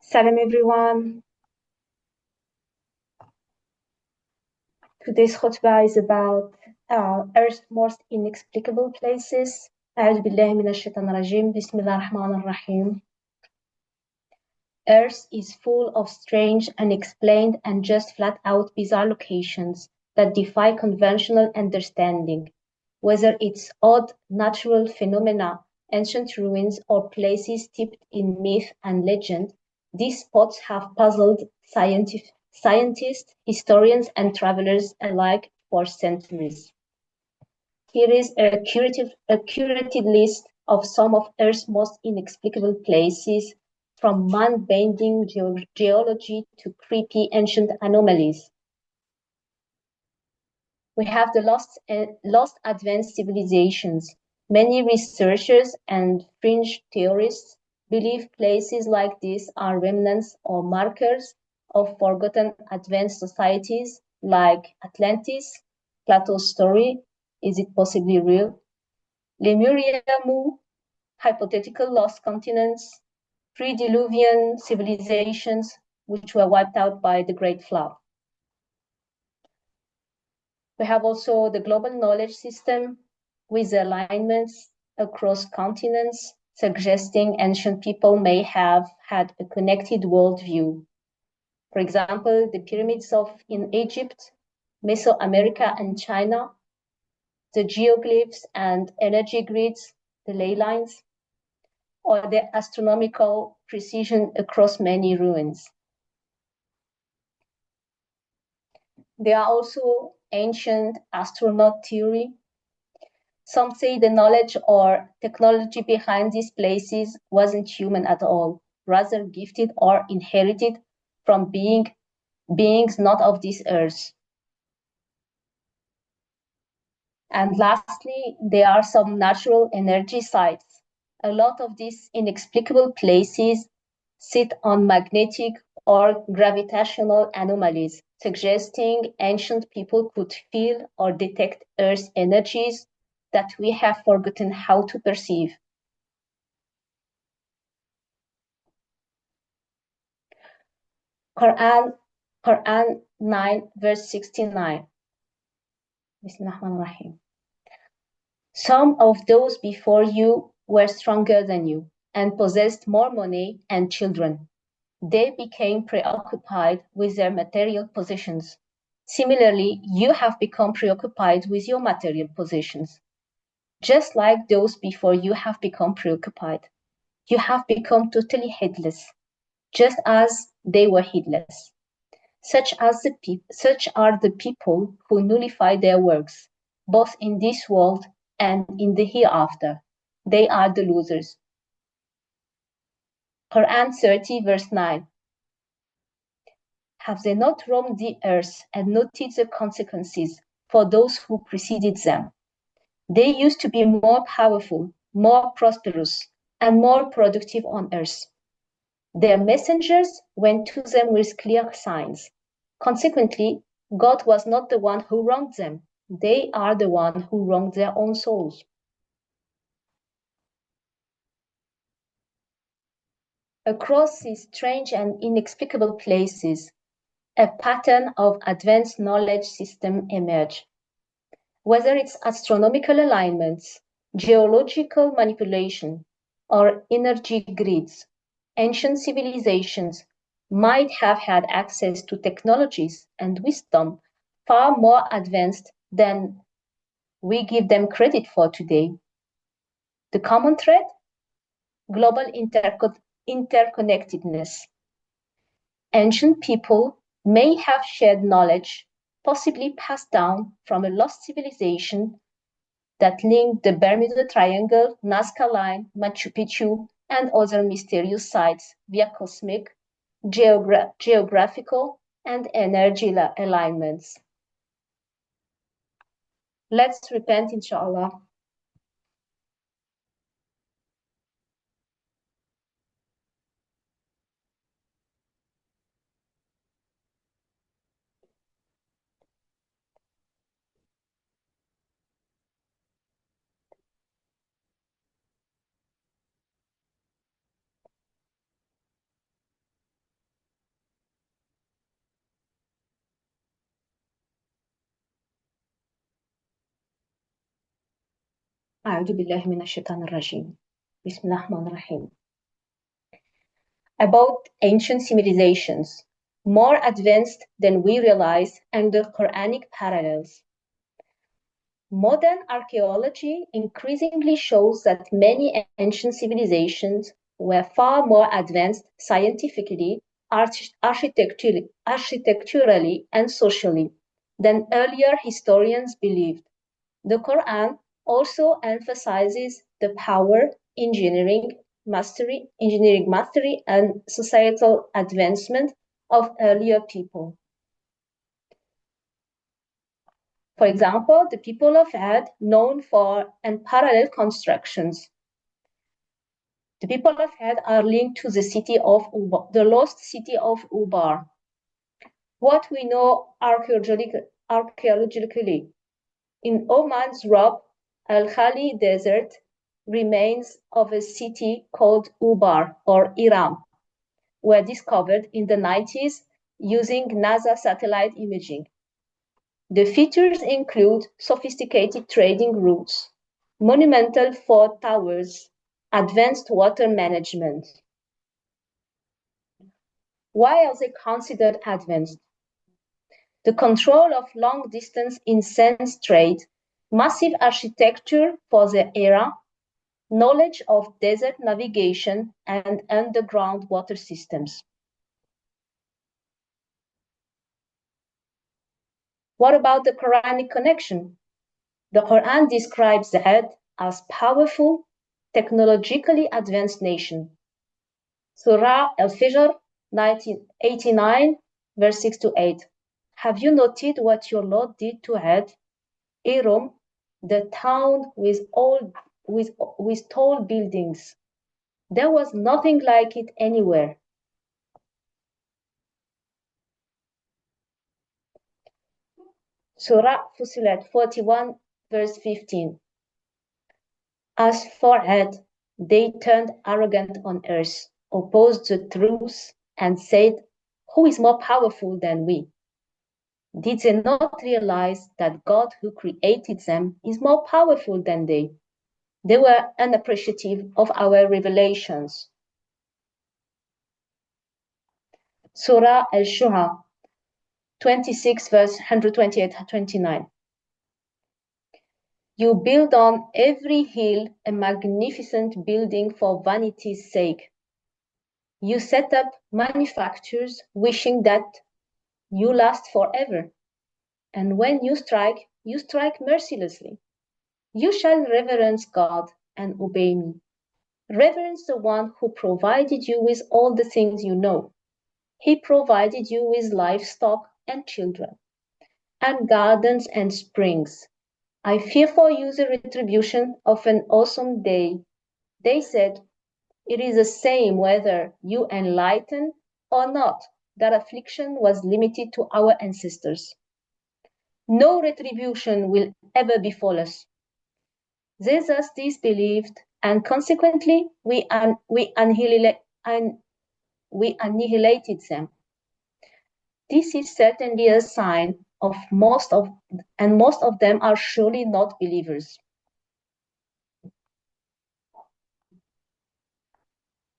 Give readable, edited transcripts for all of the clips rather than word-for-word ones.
Salam everyone. Today's khutba is about Earth's most inexplicable places. أعوذ بالله من الشيطان الرجيم. بسم الله الرحمن الرحيم. Earth is full of strange, unexplained, and just flat-out bizarre locations that defy conventional understanding. Whether it's odd natural phenomena, ancient ruins, or places steeped in myth and legend, these spots have puzzled scientists, historians, and travelers alike for centuries. Here is a curated list of some of Earth's most inexplicable places, from mind-bending geology to creepy ancient anomalies. We have the lost advanced civilizations. Many researchers and fringe theorists believe places like this are remnants or markers of forgotten advanced societies like Atlantis, Plato's story, is it possibly real? Lemuria, Mu, hypothetical lost continents, pre-Diluvian civilizations which were wiped out by the Great Flood. We have also the global knowledge system with alignments across continents, suggesting ancient people may have had a connected worldview. For example, the pyramids in Egypt, Mesoamerica and China, the geoglyphs and energy grids, the ley lines, or the astronomical precision across many ruins. There are also ancient astronaut theory. Some say the knowledge or technology behind these places wasn't human at all, rather gifted or inherited from beings not of this earth. And lastly, there are some natural energy sites. A lot of these inexplicable places sit on magnetic or gravitational anomalies, suggesting ancient people could feel or detect Earth's energies that we have forgotten how to perceive. Quran 9, verse 69. Bismillahirrahmanirrahim. Some of those before you were stronger than you and possessed more money and children. They became preoccupied with their material possessions. Similarly, you have become preoccupied with your material possessions. Just like those before you have become preoccupied. You have become totally heedless, just as they were heedless. Such are the people who nullify their works, both in this world and in the hereafter. They are the losers. Quran 30, verse 9. Have they not roamed the earth and noted the consequences for those who preceded them? They used to be more powerful, more prosperous, and more productive on earth. Their messengers went to them with clear signs. Consequently, God was not the one who wronged them. They are the one who wronged their own souls. Across these strange and inexplicable places, a pattern of advanced knowledge system emerged. Whether it's astronomical alignments, geological manipulation, or energy grids, ancient civilizations might have had access to technologies and wisdom far more advanced than we give them credit for today. The common thread? Global interconnectedness. Ancient people may have shared knowledge, possibly passed down from a lost civilization that linked the Bermuda Triangle, Nazca Line, Machu Picchu, and other mysterious sites via cosmic, geographical, and energy alignments. Let's repent, inshallah. أعوذ بالله من الشيطان الرجيم. بسم الله الرحمن الرحيم. About ancient civilizations, more advanced than we realize, and the Quranic parallels. Modern archaeology increasingly shows that many ancient civilizations were far more advanced scientifically, architecturally, and socially than earlier historians believed. The Quran also emphasizes the power, engineering mastery, and societal advancement of earlier people. For example, the people of Ad, known for unparalleled constructions. The people of Ad are linked to the city of Ubar, the lost city of Ubar. What we know archaeologically, in Oman's Rab al-Khali Desert, remains of a city called Ubar or Iram were discovered in the 90s using NASA satellite imaging. The features include sophisticated trading routes, monumental fort towers, advanced water management. Why are they considered advanced? The control of long-distance incense trade, massive architecture for the era, knowledge of desert navigation, and underground water systems. What about the Quranic connection? The Quran describes Ad as powerful, technologically advanced nation. Surah Al-Fijr 1989, verse 6 to 8. Have you noted what your Lord did to Ad, Iram, the town with tall buildings? There was nothing like it anywhere. Surah Fussilat 41, verse 15. As for Ad, they turned arrogant on earth, opposed the truth, and said, "Who is more powerful than we?" Did they not realize that God who created them is more powerful than they? They were unappreciative of our revelations. Surah Al-Shu'ara 26, verse 128-29. You build on every hill a magnificent building for vanity's sake. You set up manufactures wishing that you last forever. And when you strike mercilessly. You shall reverence God and obey me. Reverence the one who provided you with all the things you know. He provided you with livestock and children, and gardens and springs. I fear for you the retribution of an awesome day. They said, it is the same whether you enlighten or not. That affliction was limited to our ancestors. No retribution will ever befall us. They thus disbelieved, and consequently we annihilated them. This is certainly a sign of most of them are surely not believers.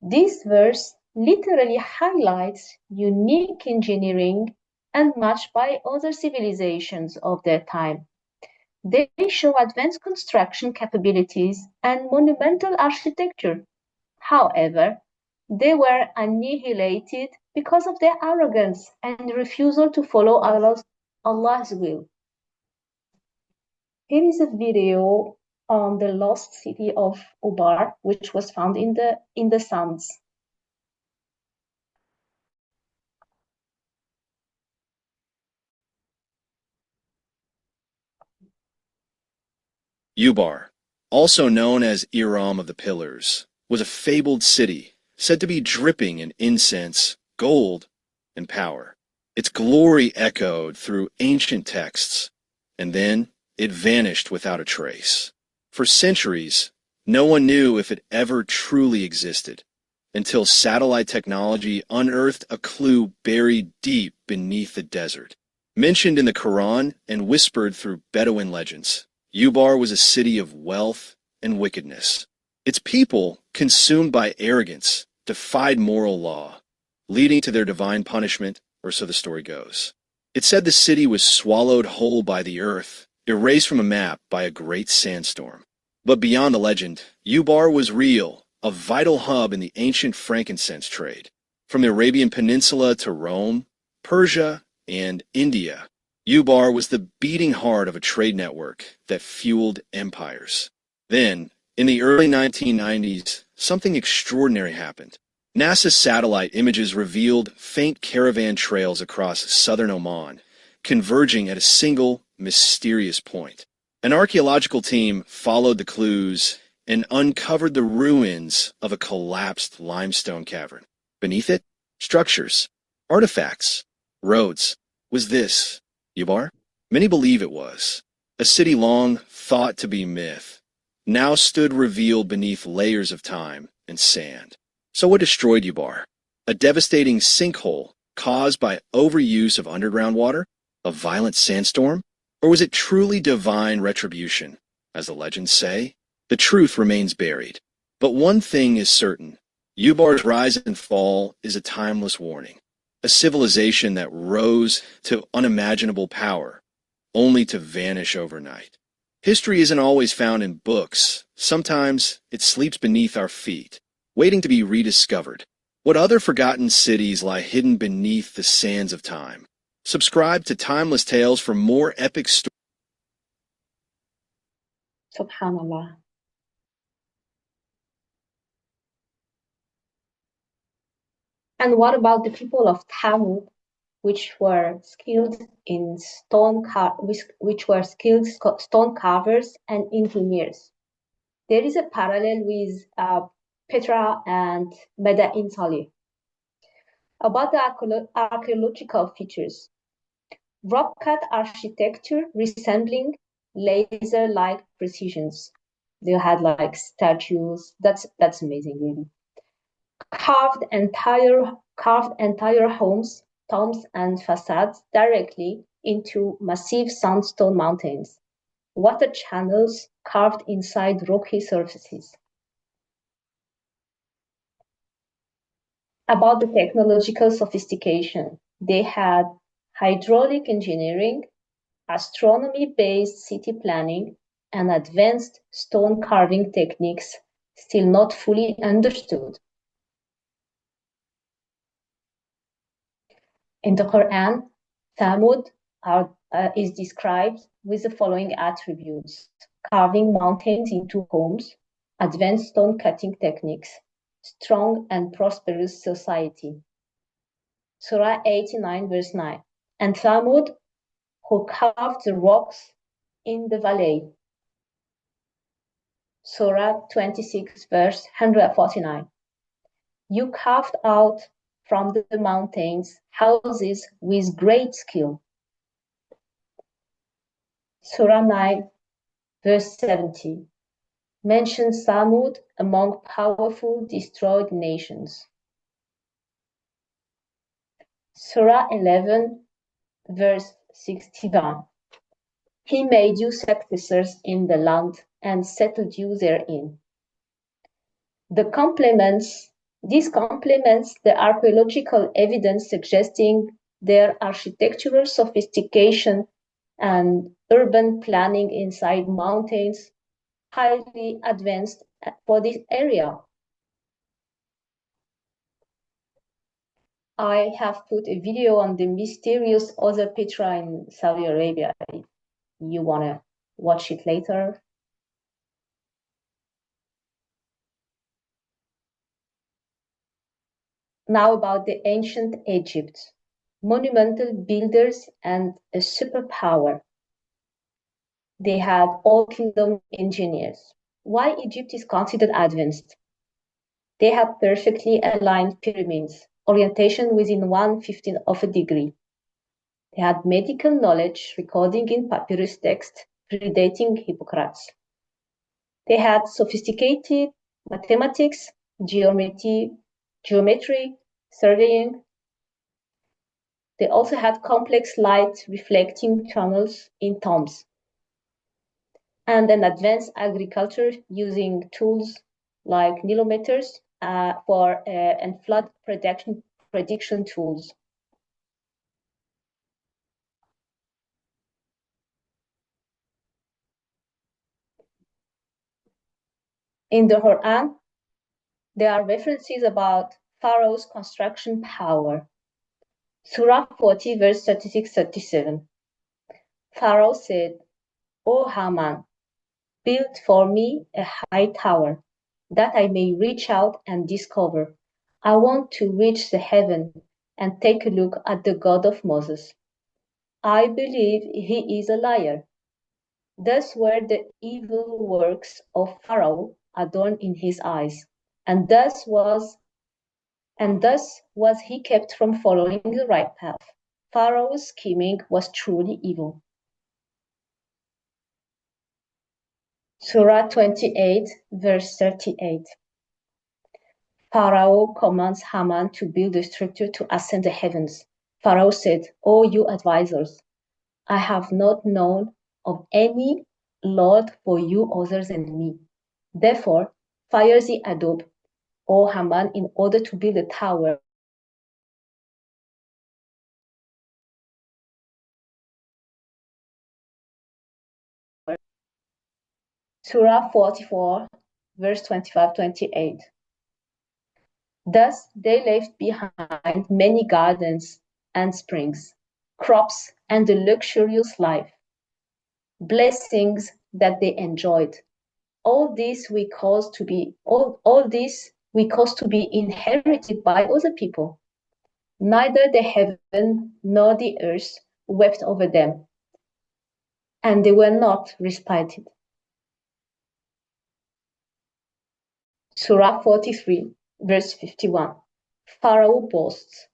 This verse literally highlights unique engineering unmatched by other civilizations of their time. They show advanced construction capabilities and monumental architecture. However, they were annihilated because of their arrogance and refusal to follow Allah's will. Here is a video on the lost city of Ubar, which was found in the sands. Ubar, also known as Iram of the Pillars, was a fabled city said to be dripping in incense, gold, and power. Its glory echoed through ancient texts, and then it vanished without a trace. For centuries, no one knew if it ever truly existed, until satellite technology unearthed a clue buried deep beneath the desert. Mentioned in the Quran and whispered through Bedouin legends, Ubar was a city of wealth and wickedness. Its people, consumed by arrogance, defied moral law, leading to their divine punishment, or so the story goes. It said the city was swallowed whole by the earth, erased from a map by a great sandstorm. But beyond the legend, Ubar was real, a vital hub in the ancient frankincense trade. From the Arabian Peninsula to Rome, Persia, and India, Ubar was the beating heart of a trade network that fueled empires. Then, in the early 1990s, something extraordinary happened. NASA's satellite images revealed faint caravan trails across southern Oman, converging at a single, mysterious point. An archaeological team followed the clues and uncovered the ruins of a collapsed limestone cavern. Beneath it, structures, artifacts, roads. Was this Ubar? Many believe it was. A city long thought to be myth, now stood revealed beneath layers of time and sand. So what destroyed Ubar? A devastating sinkhole caused by overuse of underground water? A violent sandstorm? Or was it truly divine retribution? As the legends say, the truth remains buried. But one thing is certain. Ubar's rise and fall is a timeless warning. A civilization that rose to unimaginable power, only to vanish overnight. History isn't always found in books. Sometimes it sleeps beneath our feet, waiting to be rediscovered. What other forgotten cities lie hidden beneath the sands of time? Subscribe to Timeless Tales for more epic stories. Subhanallah. And what about the people of Thamud, which were skilled in which were skilled stone carvers and engineers? There is a parallel with Petra and Madain Salih. About the archaeological features, rock-cut architecture resembling laser-like precisions. They had like statues. That's amazing, really. Carved entire homes, tombs, and facades directly into massive sandstone mountains. Water channels carved inside rocky surfaces. About the technological sophistication, they had hydraulic engineering, astronomy-based city planning, and advanced stone carving techniques still not fully understood. In the Quran, Thamud is described with the following attributes: carving mountains into homes, advanced stone cutting techniques, strong and prosperous society. Surah 89, verse 9. And Thamud, who carved the rocks in the valley. Surah 26, verse 149. You carved out from the mountains houses with great skill. Surah 9, verse 70, mentions Thamud among powerful destroyed nations. Surah 11, verse 61, He made you successors in the land and settled you therein. This complements the archaeological evidence suggesting their architectural sophistication and urban planning inside mountains, highly advanced for this area. I have put a video on the mysterious other Petra in Saudi Arabia. If you want to watch it later. Now about the ancient Egypt. Monumental builders and a superpower. They had all kingdom engineers. Why Egypt is considered advanced? They had perfectly aligned pyramids, orientation within 1/15 of a degree. They had medical knowledge, recording in papyrus text, predating Hippocrates. They had sophisticated mathematics, geometry, surveying. They also had complex light reflecting tunnels in tombs. and an advanced agriculture using tools like nilometers and flood prediction tools. In the Quran, there are references about Pharaoh's construction power. Surah 40, verse 36-37. Pharaoh said, "O Haman, build for me a high tower, that I may reach out and discover. I want to reach the heaven and take a look at the God of Moses. I believe he is a liar." Thus were the evil works of Pharaoh adorned in his eyes, and thus was he kept from following the right path. Pharaoh's scheming was truly evil. Surah 28, verse 38. Pharaoh commands Haman to build a structure to ascend the heavens. Pharaoh said, "O you advisors, I have not known of any Lord for you other than me. Therefore, fire the adobe, O Haman, in order to build a tower Surah 44, verse 25-28. Thus they left behind many gardens and springs, crops, and a luxurious life, blessings that they enjoyed. All this we cause to be inherited by other people. Neither the heaven nor the earth wept over them, and they were not respited. Surah 43, verse 51. Pharaoh boasts,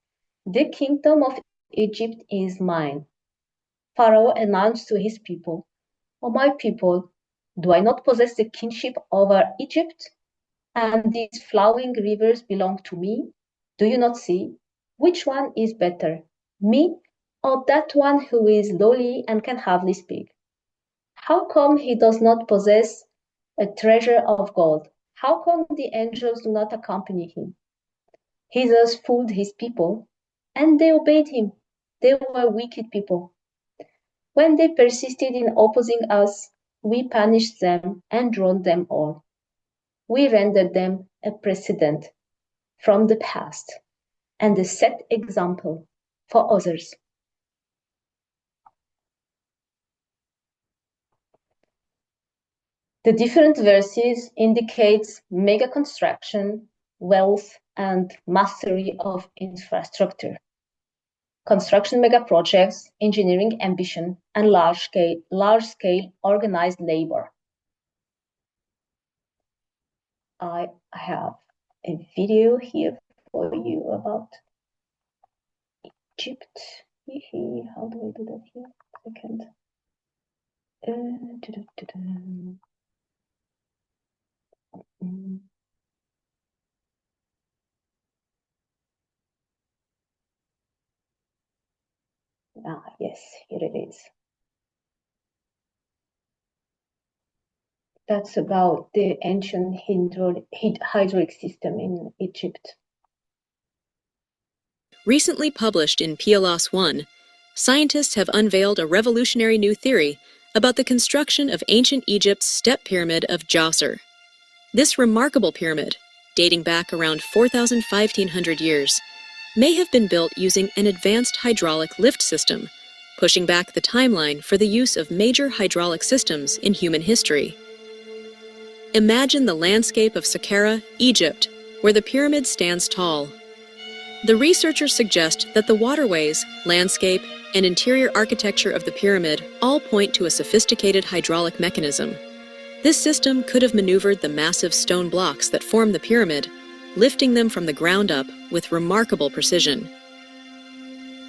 "The kingdom of Egypt is mine." Pharaoh announced to his people, "O my people, do I not possess the kingship over Egypt? And these flowing rivers belong to me. Do you not see? Which one is better, me or that one who is lowly and can hardly speak? How come he does not possess a treasure of gold? How come the angels do not accompany him?" He thus fooled his people, and they obeyed him. They were wicked people. When they persisted in opposing us, we punished them and drowned them all. We rendered them a precedent from the past and a set example for others. The different verses indicates mega construction, wealth, and mastery of infrastructure, construction mega projects, engineering ambition, and large-scale organized labor. I have a video here for you about Egypt. How do I do that here? Second. Yes, here it is. That's about the ancient hydraulic system in Egypt. Recently published in PLOS One, scientists have unveiled a revolutionary new theory about the construction of ancient Egypt's step pyramid of Djoser. This remarkable pyramid, dating back around 4,500 years, may have been built using an advanced hydraulic lift system, pushing back the timeline for the use of major hydraulic systems in human history. Imagine the landscape of Saqqara, Egypt, where the pyramid stands tall. The researchers suggest that the waterways, landscape, and interior architecture of the pyramid all point to a sophisticated hydraulic mechanism. This system could have maneuvered the massive stone blocks that form the pyramid, lifting them from the ground up with remarkable precision.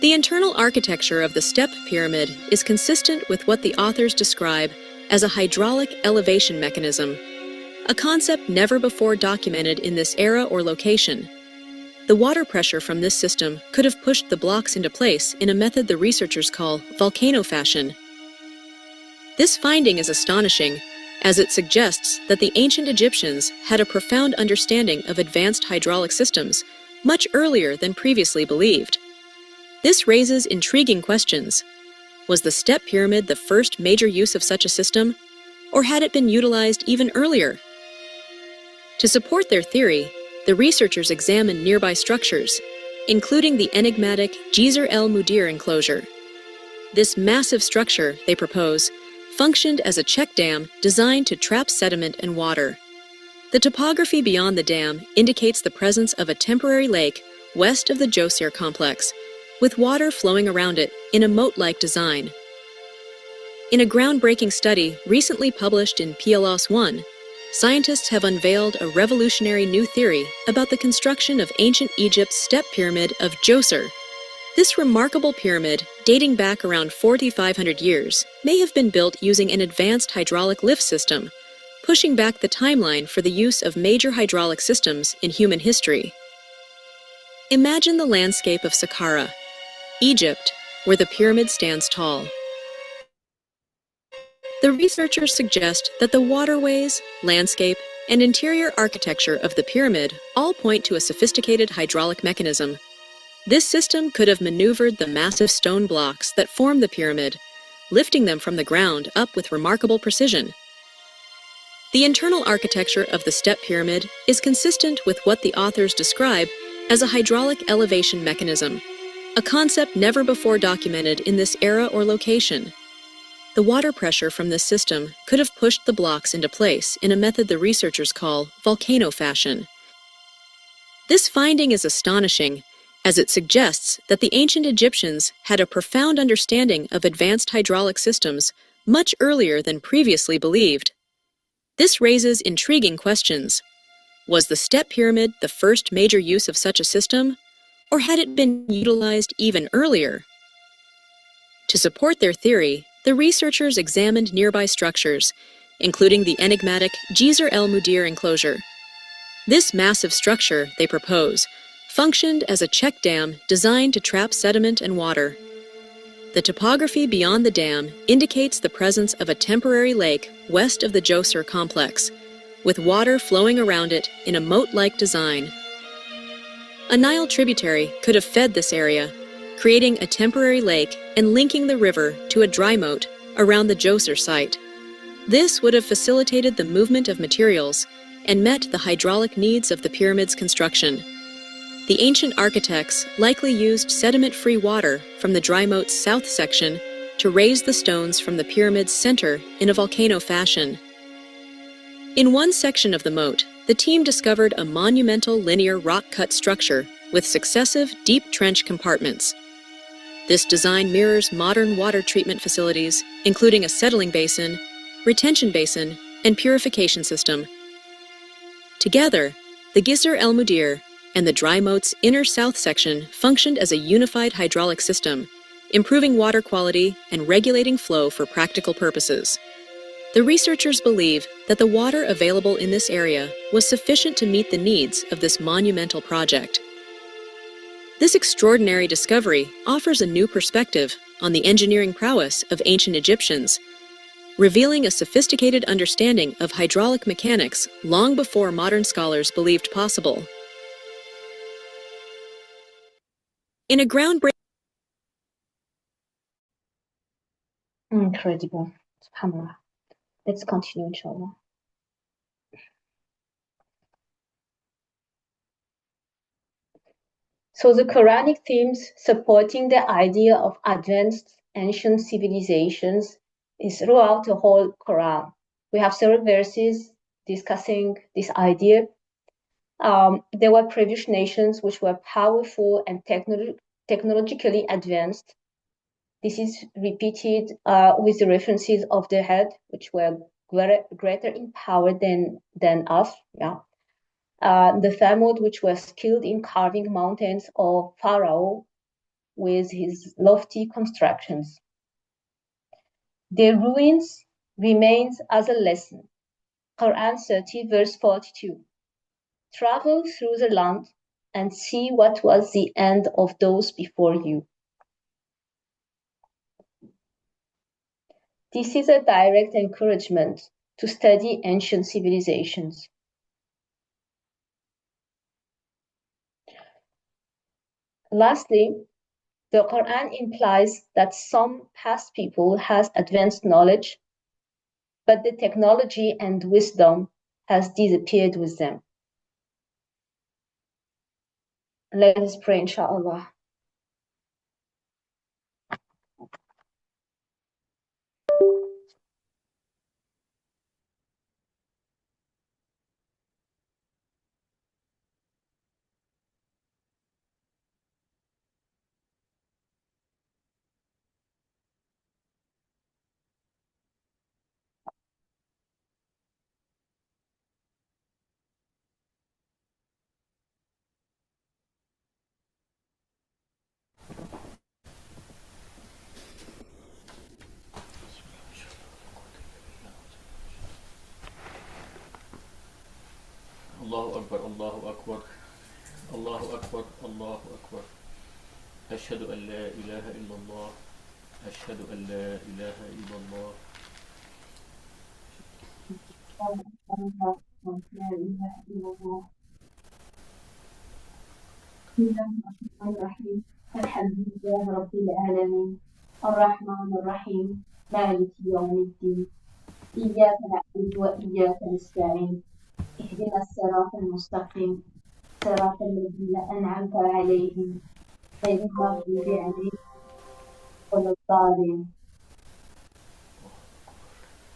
The internal architecture of the step pyramid is consistent with what the authors describe as a hydraulic elevation mechanism, a concept never before documented in this era or location. The water pressure from this system could have pushed the blocks into place in a method the researchers call volcano fashion. This finding is astonishing as it suggests that the ancient Egyptians had a profound understanding of advanced hydraulic systems much earlier than previously believed. This raises intriguing questions. Was the step pyramid the first major use of such a system, or had it been utilized even earlier? To support their theory, the researchers examined nearby structures, including the enigmatic Geyser El Mudir enclosure. This massive structure, they propose, functioned as a check dam designed to trap sediment and water. The topography beyond the dam indicates the presence of a temporary lake west of the Djoser complex, with water flowing around it in a moat-like design. In a groundbreaking study recently published in PLOS One, scientists have unveiled a revolutionary new theory about the construction of ancient Egypt's step pyramid of Djoser. This remarkable pyramid, dating back around 4,500 years, may have been built using an advanced hydraulic lift system, pushing back the timeline for the use of major hydraulic systems in human history. Imagine the landscape of Saqqara, Egypt, where the pyramid stands tall. The researchers suggest that the waterways, landscape, and interior architecture of the pyramid all point to a sophisticated hydraulic mechanism. This system could have maneuvered the massive stone blocks that form the pyramid, lifting them from the ground up with remarkable precision. The internal architecture of the step pyramid is consistent with what the authors describe as a hydraulic elevation mechanism, a concept never before documented in this era or location. The water pressure from this system could have pushed the blocks into place in a method the researchers call volcano fashion. This finding is astonishing, as it suggests that the ancient Egyptians had a profound understanding of advanced hydraulic systems much earlier than previously believed. This raises intriguing questions. Was the step pyramid the first major use of such a system, or had it been utilized even earlier? To support their theory, the researchers examined nearby structures, including the enigmatic Geyser El Mudir enclosure. This massive structure, they propose, functioned as a check dam designed to trap sediment and water. The topography beyond the dam indicates the presence of a temporary lake west of the Djoser complex, with water flowing around it in a moat-like design. A Nile tributary could have fed this area, creating a temporary lake and linking the river to a dry moat around the Djoser site. This would have facilitated the movement of materials and met the hydraulic needs of the pyramid's construction. The ancient architects likely used sediment-free water from the dry moat's south section to raise the stones from the pyramid's center in a volcano fashion. In one section of the moat, the team discovered a monumental linear rock-cut structure with successive deep trench compartments. This design mirrors modern water treatment facilities, including a settling basin, retention basin, and purification system. Together, the Geyser El Mudir and the dry moat's inner south section functioned as a unified hydraulic system, improving water quality and regulating flow for practical purposes. The researchers believe that the water available in this area was sufficient to meet the needs of this monumental project. This extraordinary discovery offers a new perspective on the engineering prowess of ancient Egyptians, revealing a sophisticated understanding of hydraulic mechanics long before modern scholars believed possible. In a groundbreaking... Incredible. SubhanAllah. Let's continue, inshallah. So the Quranic themes supporting the idea of advanced ancient civilizations is throughout the whole Quran. We have several verses discussing this idea. There were previous nations which were powerful and technologically advanced. This is repeated with the references of the head, which were greater in power than us. Yeah. The Thamud, which were skilled in carving mountains, of Pharaoh with his lofty constructions. Their ruins remains as a lesson. Quran 30, verse 42. Travel through the land and see what was the end of those before you. This is a direct encouragement to study ancient civilizations. Lastly, the Quran implies that some past people has advanced knowledge, but the technology and wisdom has disappeared with them. Let us pray, inshallah. الله أكبر الله أكبر الله أكبر الله أكبر أشهد أن لا إله إلا الله أشهد أن لا إله إلا الله لا إله إلا الله. بسم الله الرحمن الرحيم. الحمد لله رب العالمين الرحمن الرحيم مالك يوم الدين إياك نعبد وإياك نستعين اهدنا الصراط المستقيم صراط الذين أنعمت عليهم غير المغضوب عليهم ولا الضالين.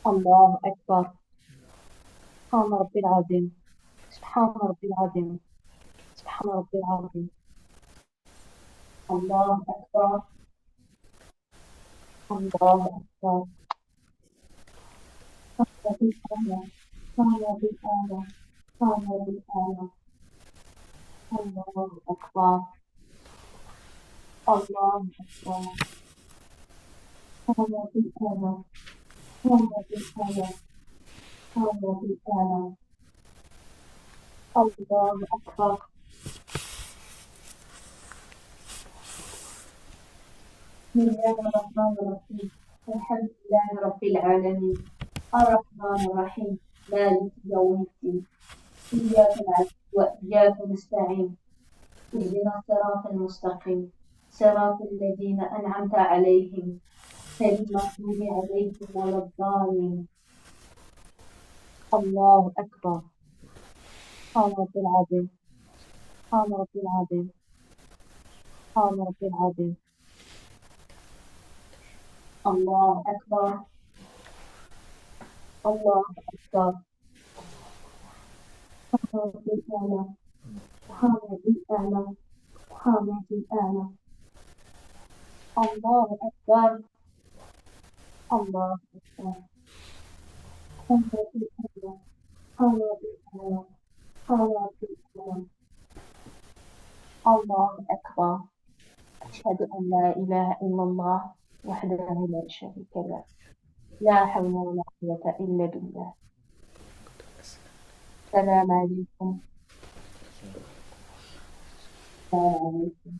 الله أكبر. سبحان ربي العظيم سبحان ربي العظيم سبحان ربي العظيم. الله أكبر الله أكبر. صلى بالآلة صلى بالآلة صلى بالآلة. الله أكبر الله أكبر. صلى بالآلة صلى بالآلة صلى بالآلة. الله أكبر. بسم الله الرحمن الرحيم. الحمد لله رب العالمين الرحمن الرحيم مالك يوم الدين إياك نعبد وإياك نستعين اهدنا الصراط المستقيم صراط الذين أنعمت عليهم غير المغضوب عليهم ولا الضالين. الله أكبر. سبحان ربي العظيم سبحان ربي العظيم سبحان ربي العظيم. الله أكبر الله أكبر. سبحان ربي الأعلى سبحان ربي الأعلى سبحان ربي الأعلى. الله أكبر الله أكبر. سبحان ربي الأعلى سبحان ربي الأعلى سبحان ربي الأعلى. الله أكبر. أشهد أن لا إله إلا الله وحده لا شريك له لا حول ولا قوة إلا بالله. السلام عليكم. السلام عليكم.